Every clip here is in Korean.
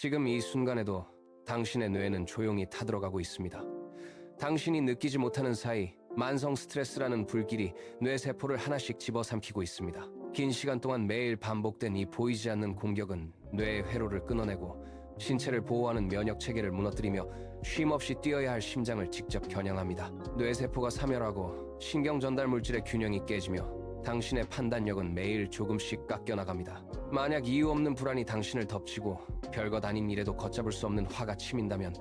지금 이 순간에도 당신의 뇌는 조용히 타들어가고 있습니다. 당신이 느끼지 못하는 사이 만성 스트레스라는 불길이 뇌세포를 하나씩 집어삼키고 있습니다. 긴 시간 동안 매일 반복된 이 보이지 않는 공격은 뇌의 회로를 끊어내고 신체를 보호하는 면역 체계를 무너뜨리며 쉼없이 뛰어야 할 심장을 직접 겨냥합니다. 뇌세포가 사멸하고 신경 전달 물질의 균형이 깨지며 당신의 판단력은 매일 조금씩 깎여나갑니다. 만약 이유 없는 불안이 당신을 덮치고 별것 아닌 일에도 걷잡을 수 없는 화가 치민다면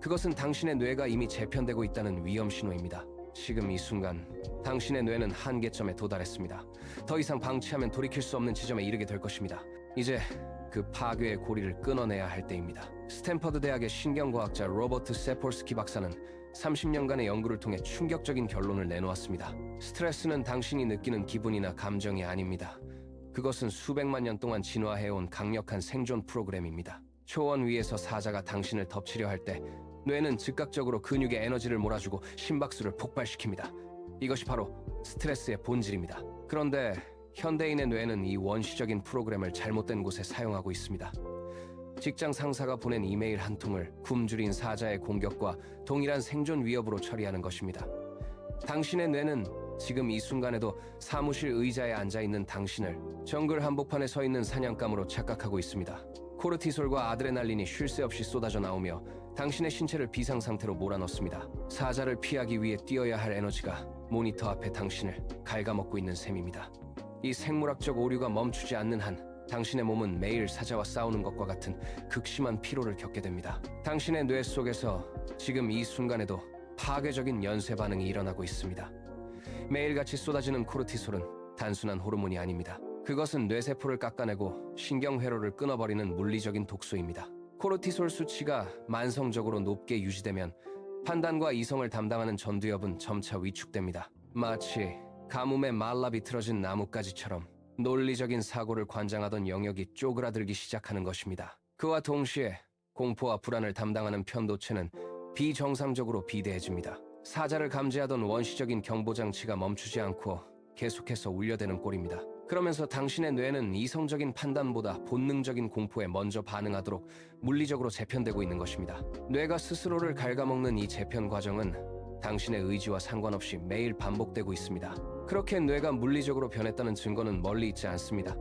그것은 당신의 뇌가 이미 재편되고 있다는 위험 신호입니다. 지금 이 순간 당신의 뇌는 한계점에 도달했습니다. 더 이상 방치하면 돌이킬 수 없는 지점에 이르게 될 것입니다. 이제 그 파괴의 고리를 끊어내야 할 때입니다. 스탠퍼드 대학의 신경과학자 로버트 세폴스키 박사는 30년간의 연구를 통해 충격적인 결론을 내놓았습니다. 스트레스는 당신이 느끼는 기분이나 감정이 아닙니다. 그것은 수백만 년 동안 진화해온 강력한 생존 프로그램입니다. 초원 위에서 사자가 당신을 덮치려 할 때 뇌는 즉각적으로 근육에 에너지를 몰아주고 심박수를 폭발시킵니다. 이것이 바로 스트레스의 본질입니다. 그런데 현대인의 뇌는 이 원시적인 프로그램을 잘못된 곳에 사용하고 있습니다. 직장 상사가 보낸 이메일 한 통을 굶주린 사자의 공격과 동일한 생존 위협으로 처리하는 것입니다. 당신의 뇌는 지금 이 순간에도 사무실 의자에 앉아있는 당신을 정글 한복판에 서 있는 사냥감으로 착각하고 있습니다. 코르티솔과 아드레날린이 쉴 새 없이 쏟아져 나오며 당신의 신체를 비상 상태로 몰아넣습니다. 사자를 피하기 위해 뛰어야 할 에너지가 모니터 앞에 당신을 갉아먹고 있는 셈입니다. 이 생물학적 오류가 멈추지 않는 한 당신의 몸은 매일 사자와 싸우는 것과 같은 극심한 피로를 겪게 됩니다. 당신의 뇌 속에서 지금 이 순간에도 파괴적인 연쇄 반응이 일어나고 있습니다. 매일같이 쏟아지는 코르티솔은 단순한 호르몬이 아닙니다. 그것은 뇌세포를 깎아내고 신경회로를 끊어버리는 물리적인 독소입니다. 코르티솔 수치가 만성적으로 높게 유지되면 판단과 이성을 담당하는 전두엽은 점차 위축됩니다. 마치 가뭄에 말라 비틀어진 나뭇가지처럼 논리적인 사고를 관장하던 영역이 쪼그라들기 시작하는 것입니다. 그와 동시에 공포와 불안을 담당하는 편도체는 비정상적으로 비대해집니다. 사자를 감지하던 원시적인 경보장치가 멈추지 않고 계속해서 울려대는 꼴입니다. 그러면서 당신의 뇌는 이성적인 판단보다 본능적인 공포에 먼저 반응하도록 물리적으로 재편되고 있는 것입니다. 뇌가 스스로를 갉아먹는 이 재편 과정은 당신의 의지와 상관없이 매일 반복되고 있습니다. 그렇게 뇌가 물리적으로 변했다는 증거는 멀리 있지 않습니다.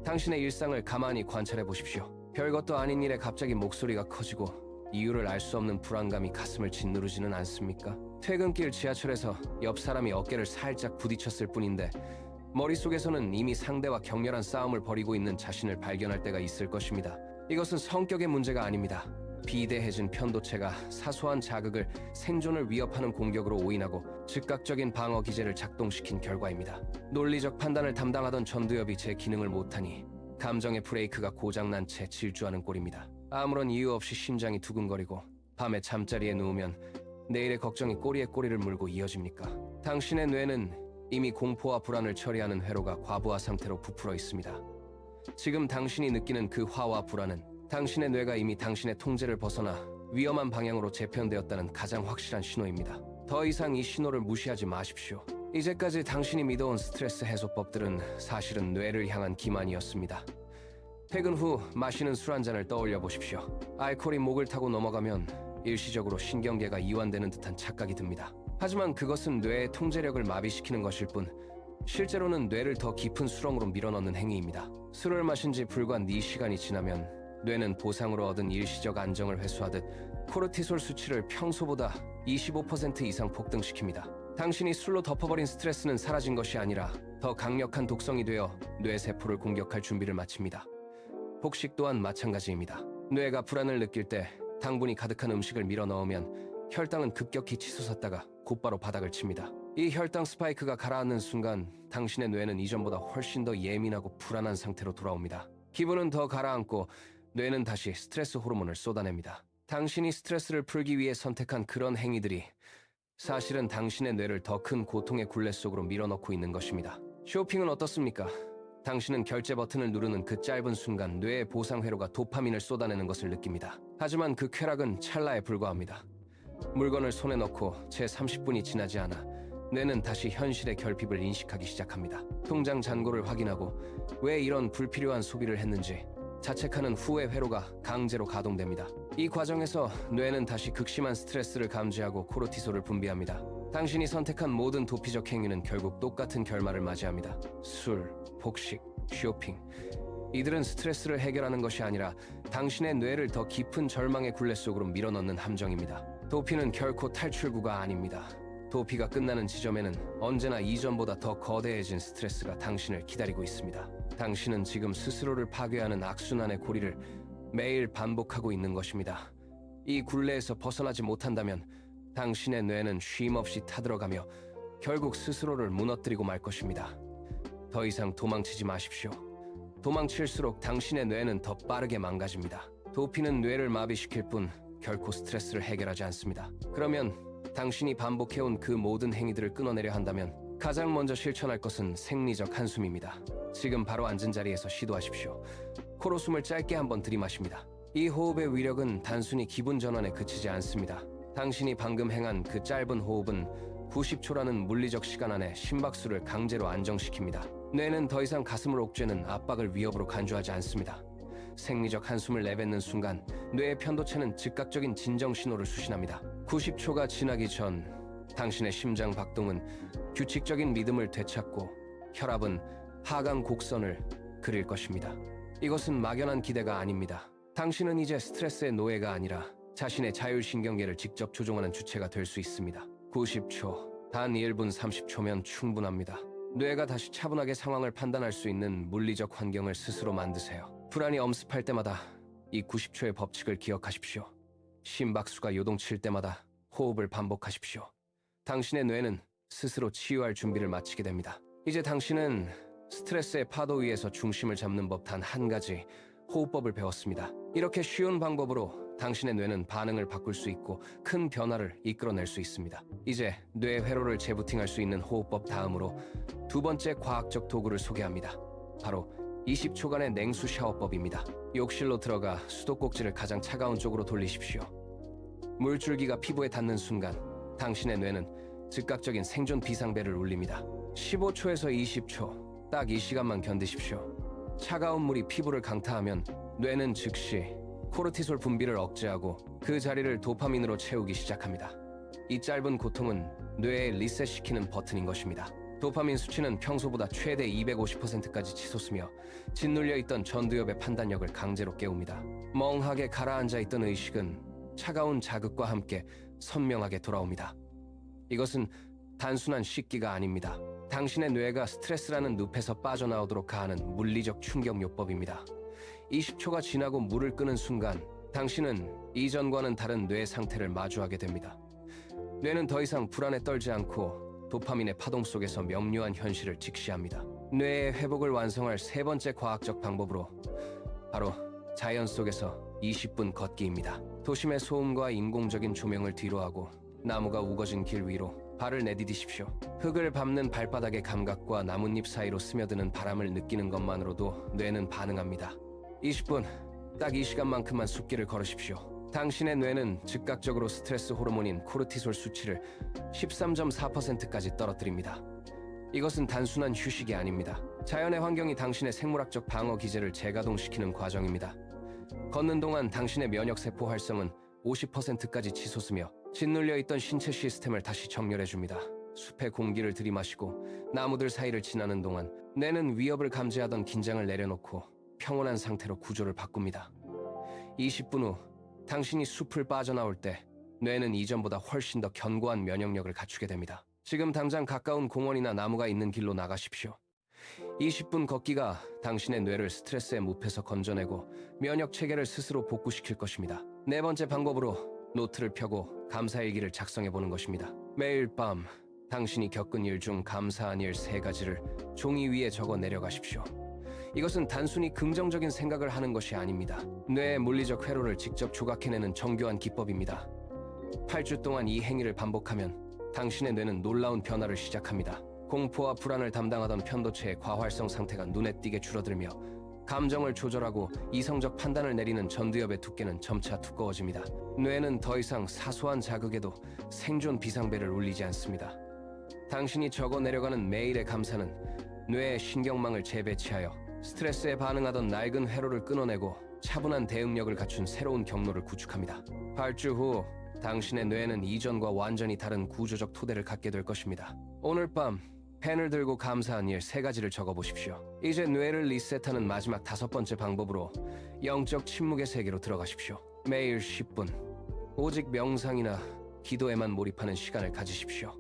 당신의 일상을 가만히 관찰해 보십시오. 별것도 아닌 일에 갑자기 목소리가 커지고 이유를 알 수 없는 불안감이 가슴을 짓누르지는 않습니까? 퇴근길 지하철에서 옆 사람이 어깨를 살짝 부딪혔을 뿐인데 머릿속에서는 이미 상대와 격렬한 싸움을 벌이고 있는 자신을 발견할 때가 있을 것입니다. 이것은 성격의 문제가 아닙니다. 비대해진 편도체가 사소한 자극을 생존을 위협하는 공격으로 오인하고 즉각적인 방어 기제를 작동시킨 결과입니다. 논리적 판단을 담당하던 전두엽이 제 기능을 못하니 감정의 브레이크가 고장난 채 질주하는 꼴입니다. 아무런 이유 없이 심장이 두근거리고 밤에 잠자리에 누우면 내일의 걱정이 꼬리에 꼬리를 물고 이어집니까? 당신의 뇌는 이미 공포와 불안을 처리하는 회로가 과부하 상태로 부풀어 있습니다. 지금 당신이 느끼는 그 화와 불안은 당신의 뇌가 이미 당신의 통제를 벗어나 위험한 방향으로 재편되었다는 가장 확실한 신호입니다. 더 이상 이 신호를 무시하지 마십시오. 이제까지 당신이 믿어온 스트레스 해소법들은 사실은 뇌를 향한 기만이었습니다. 퇴근 후 마시는 술 한 잔을 떠올려 보십시오. 알코올이 목을 타고 넘어가면 일시적으로 신경계가 이완되는 듯한 착각이 듭니다. 하지만 그것은 뇌의 통제력을 마비시키는 것일 뿐 실제로는 뇌를 더 깊은 수렁으로 밀어넣는 행위입니다. 술을 마신 지 불과 4시간이 지나면 뇌는 보상으로 얻은 일시적 안정을 회수하듯 코르티솔 수치를 평소보다 25% 이상 폭등시킵니다. 당신이 술로 덮어버린 스트레스는 사라진 것이 아니라 더 강력한 독성이 되어 뇌세포를 공격할 준비를 마칩니다. 폭식 또한 마찬가지입니다. 뇌가 불안을 느낄 때 당분이 가득한 음식을 밀어 넣으면 혈당은 급격히 치솟았다가 곧바로 바닥을 칩니다. 이 혈당 스파이크가 가라앉는 순간 당신의 뇌는 이전보다 훨씬 더 예민하고 불안한 상태로 돌아옵니다. 기분은 더 가라앉고 뇌는 다시 스트레스 호르몬을 쏟아냅니다. 당신이 스트레스를 풀기 위해 선택한 그런 행위들이 사실은 당신의 뇌를 더 큰 고통의 굴레 속으로 밀어넣고 있는 것입니다. 쇼핑은 어떻습니까? 당신은 결제 버튼을 누르는 그 짧은 순간 뇌의 보상 회로가 도파민을 쏟아내는 것을 느낍니다. 하지만 그 쾌락은 찰나에 불과합니다. 물건을 손에 넣고 채 30분이 지나지 않아 뇌는 다시 현실의 결핍을 인식하기 시작합니다. 통장 잔고를 확인하고 왜 이런 불필요한 소비를 했는지 자책하는 후의 회로가 강제로 가동됩니다. 이 과정에서 뇌는 다시 극심한 스트레스를 감지하고 코르티솔을 분비합니다. 당신이 선택한 모든 도피적 행위는 결국 똑같은 결말을 맞이합니다. 술, 폭식, 쇼핑. 이들은 스트레스를 해결하는 것이 아니라 당신의 뇌를 더 깊은 절망의 굴레 속으로 밀어넣는 함정입니다. 도피는 결코 탈출구가 아닙니다. 도피가 끝나는 지점에는 언제나 이전보다 더 거대해진 스트레스가 당신을 기다리고 있습니다. 당신은 지금 스스로를 파괴하는 악순환의 고리를 매일 반복하고 있는 것입니다. 이 굴레에서 벗어나지 못한다면 당신의 뇌는 쉼없이 타들어가며 결국 스스로를 무너뜨리고 말 것입니다. 더 이상 도망치지 마십시오. 도망칠수록 당신의 뇌는 더 빠르게 망가집니다. 도피는 뇌를 마비시킬 뿐 결코 스트레스를 해결하지 않습니다. 그러면 당신이 반복해온 그 모든 행위들을 끊어내려 한다면 가장 먼저 실천할 것은 생리적 한숨입니다. 지금 바로 앉은 자리에서 시도하십시오. 코로 숨을 짧게 한번 들이마십니다. 이 호흡의 위력은 단순히 기분 전환에 그치지 않습니다. 당신이 방금 행한 그 짧은 호흡은 90초라는 물리적 시간 안에 심박수를 강제로 안정시킵니다. 뇌는 더 이상 가슴을 옥죄는 압박을 위협으로 간주하지 않습니다. 생리적 한숨을 내뱉는 순간 뇌의 편도체는 즉각적인 진정 신호를 수신합니다. 90초가 지나기 전 당신의 심장 박동은 규칙적인 리듬을 되찾고 혈압은 하강 곡선을 그릴 것입니다. 이것은 막연한 기대가 아닙니다. 당신은 이제 스트레스의 노예가 아니라 자신의 자율신경계를 직접 조종하는 주체가 될 수 있습니다. 90초, 단 1분 30초면 충분합니다. 뇌가 다시 차분하게 상황을 판단할 수 있는 물리적 환경을 스스로 만드세요. 불안이 엄습할 때마다 이 90초의 법칙을 기억하십시오. 심박수가 요동칠 때마다 호흡을 반복하십시오. 당신의 뇌는 스스로 치유할 준비를 마치게 됩니다. 이제 당신은 스트레스의 파도 위에서 중심을 잡는 법 단 한 가지, 호흡법을 배웠습니다. 이렇게 쉬운 방법으로 당신의 뇌는 반응을 바꿀 수 있고 큰 변화를 이끌어낼 수 있습니다. 이제 뇌 회로를 재부팅할 수 있는 호흡법 다음으로 두 번째 과학적 도구를 소개합니다. 바로 20초간의 냉수 샤워법입니다. 욕실로 들어가 수도꼭지를 가장 차가운 쪽으로 돌리십시오. 물줄기가 피부에 닿는 순간 당신의 뇌는 즉각적인 생존 비상벨을 울립니다. 15초에서 20초, 딱 이 시간만 견디십시오. 차가운 물이 피부를 강타하면 뇌는 즉시 코르티솔 분비를 억제하고 그 자리를 도파민으로 채우기 시작합니다. 이 짧은 고통은 뇌에 리셋시키는 버튼인 것입니다. 도파민 수치는 평소보다 최대 250%까지 치솟으며 짓눌려 있던 전두엽의 판단력을 강제로 깨웁니다. 멍하게 가라앉아 있던 의식은 차가운 자극과 함께 선명하게 돌아옵니다. 이것은 단순한 씻기가 아닙니다. 당신의 뇌가 스트레스라는 늪에서 빠져나오도록 하는 물리적 충격요법입니다. 20초가 지나고 물을 끄는 순간 당신은 이전과는 다른 뇌 상태를 마주하게 됩니다. 뇌는 더 이상 불안에 떨지 않고 도파민의 파동 속에서 명료한 현실을 직시합니다. 뇌의 회복을 완성할 세 번째 과학적 방법으로 바로 자연 속에서 20분 걷기입니다. 도심의 소음과 인공적인 조명을 뒤로하고 나무가 우거진 길 위로 발을 내디디십시오. 흙을 밟는 발바닥의 감각과 나뭇잎 사이로 스며드는 바람을 느끼는 것만으로도 뇌는 반응합니다. 20분, 딱 이 시간만큼만 숲길을 걸으십시오. 당신의 뇌는 즉각적으로 스트레스 호르몬인 코르티솔 수치를 13.4%까지 떨어뜨립니다. 이것은 단순한 휴식이 아닙니다. 자연의 환경이 당신의 생물학적 방어 기제를 재가동시키는 과정입니다. 걷는 동안 당신의 면역세포 활성은 50%까지 치솟으며 짓눌려 있던 신체 시스템을 다시 정렬해줍니다. 숲의 공기를 들이마시고 나무들 사이를 지나는 동안 뇌는 위협을 감지하던 긴장을 내려놓고 평온한 상태로 구조를 바꿉니다. 20분 후 당신이 숲을 빠져나올 때 뇌는 이전보다 훨씬 더 견고한 면역력을 갖추게 됩니다. 지금 당장 가까운 공원이나 나무가 있는 길로 나가십시오. 20분 걷기가 당신의 뇌를 스트레스의 늪에서 건져내고 면역 체계를 스스로 복구시킬 것입니다. 네 번째 방법으로 노트를 펴고 감사일기를 작성해보는 것입니다. 매일 밤 당신이 겪은 일 중 감사한 일 3가지를 종이 위에 적어 내려가십시오. 이것은 단순히 긍정적인 생각을 하는 것이 아닙니다. 뇌의 물리적 회로를 직접 조각해내는 정교한 기법입니다. 8주 동안 이 행위를 반복하면 당신의 뇌는 놀라운 변화를 시작합니다. 공포와 불안을 담당하던 편도체의 과활성 상태가 눈에 띄게 줄어들며 감정을 조절하고 이성적 판단을 내리는 전두엽의 두께는 점차 두꺼워집니다. 뇌는 더 이상 사소한 자극에도 생존 비상벨을 울리지 않습니다. 당신이 적어 내려가는 매일의 감사는 뇌의 신경망을 재배치하여 스트레스에 반응하던 낡은 회로를 끊어내고 차분한 대응력을 갖춘 새로운 경로를 구축합니다. 8주 후 당신의 뇌는 이전과 완전히 다른 구조적 토대를 갖게 될 것입니다. 오늘 밤 펜을 들고 감사한 일 3가지를 적어보십시오. 이제 뇌를 리셋하는 마지막 5번째 방법으로 영적 침묵의 세계로 들어가십시오. 매일 10분, 오직 명상이나 기도에만 몰입하는 시간을 가지십시오.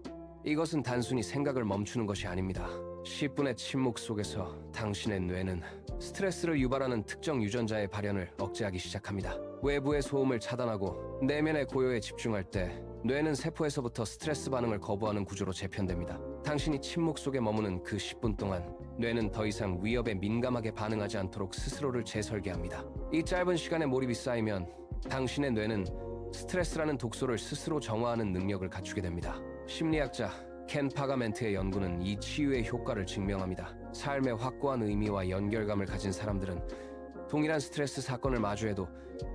이것은 단순히 생각을 멈추는 것이 아닙니다. 10분의 침묵 속에서 당신의 뇌는 스트레스를 유발하는 특정 유전자의 발현을 억제하기 시작합니다. 외부의 소음을 차단하고 내면의 고요에 집중할 때 뇌는 세포에서부터 스트레스 반응을 거부하는 구조로 재편됩니다. 당신이 침묵 속에 머무는 그 10분 동안 뇌는 더 이상 위협에 민감하게 반응하지 않도록 스스로를 재설계합니다. 이 짧은 시간에 몰입이 쌓이면 당신의 뇌는 스트레스라는 독소를 스스로 정화하는 능력을 갖추게 됩니다. 심리학자 켄 파가멘트의 연구는 이 치유의 효과를 증명합니다. 삶의 확고한 의미와 연결감을 가진 사람들은 동일한 스트레스 사건을 마주해도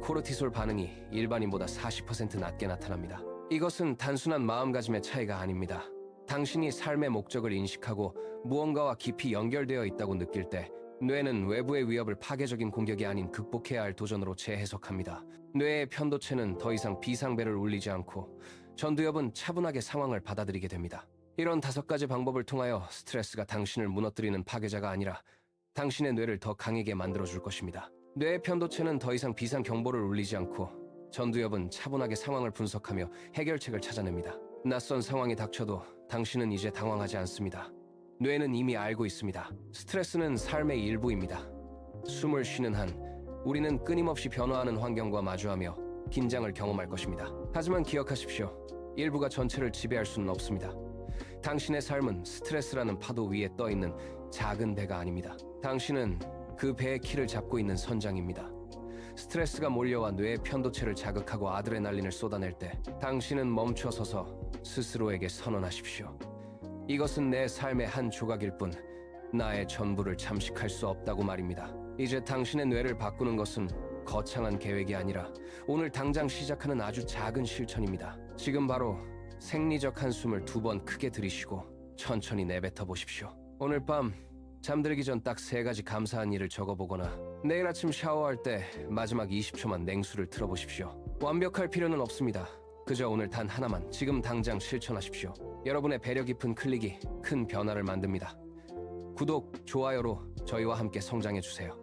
코르티솔 반응이 일반인보다 40% 낮게 나타납니다. 이것은 단순한 마음가짐의 차이가 아닙니다. 당신이 삶의 목적을 인식하고 무언가와 깊이 연결되어 있다고 느낄 때 뇌는 외부의 위협을 파괴적인 공격이 아닌 극복해야 할 도전으로 재해석합니다. 뇌의 편도체는 더 이상 비상벨을 울리지 않고 전두엽은 차분하게 상황을 받아들이게 됩니다. 이런 5가지 방법을 통하여 스트레스가 당신을 무너뜨리는 파괴자가 아니라 당신의 뇌를 더 강하게 만들어줄 것입니다. 뇌의 편도체는 더 이상 비상 경보를 울리지 않고 전두엽은 차분하게 상황을 분석하며 해결책을 찾아냅니다. 낯선 상황이 닥쳐도 당신은 이제 당황하지 않습니다. 뇌는 이미 알고 있습니다. 스트레스는 삶의 일부입니다. 숨을 쉬는 한 우리는 끊임없이 변화하는 환경과 마주하며 긴장을 경험할 것입니다. 하지만 기억하십시오. 일부가 전체를 지배할 수는 없습니다. 당신의 삶은 스트레스라는 파도 위에 떠 있는 작은 배가 아닙니다. 당신은 그 배의 키를 잡고 있는 선장입니다. 스트레스가 몰려와 뇌의 편도체를 자극하고 아드레날린을 쏟아낼 때 당신은 멈춰서서 스스로에게 선언하십시오. 이것은 내 삶의 한 조각일 뿐 나의 전부를 잠식할 수 없다고 말입니다. 이제 당신의 뇌를 바꾸는 것은 거창한 계획이 아니라 오늘 당장 시작하는 아주 작은 실천입니다. 지금 바로 생리적 한숨을 2번 크게 들이쉬고 천천히 내뱉어 보십시오. 오늘 밤 잠들기 전 딱 3가지 감사한 일을 적어보거나 내일 아침 샤워할 때 마지막 20초만 냉수를 틀어보십시오. 완벽할 필요는 없습니다. 그저 오늘 단 하나만 지금 당장 실천하십시오. 여러분의 배려 깊은 클릭이 큰 변화를 만듭니다. 구독, 좋아요로 저희와 함께 성장해주세요.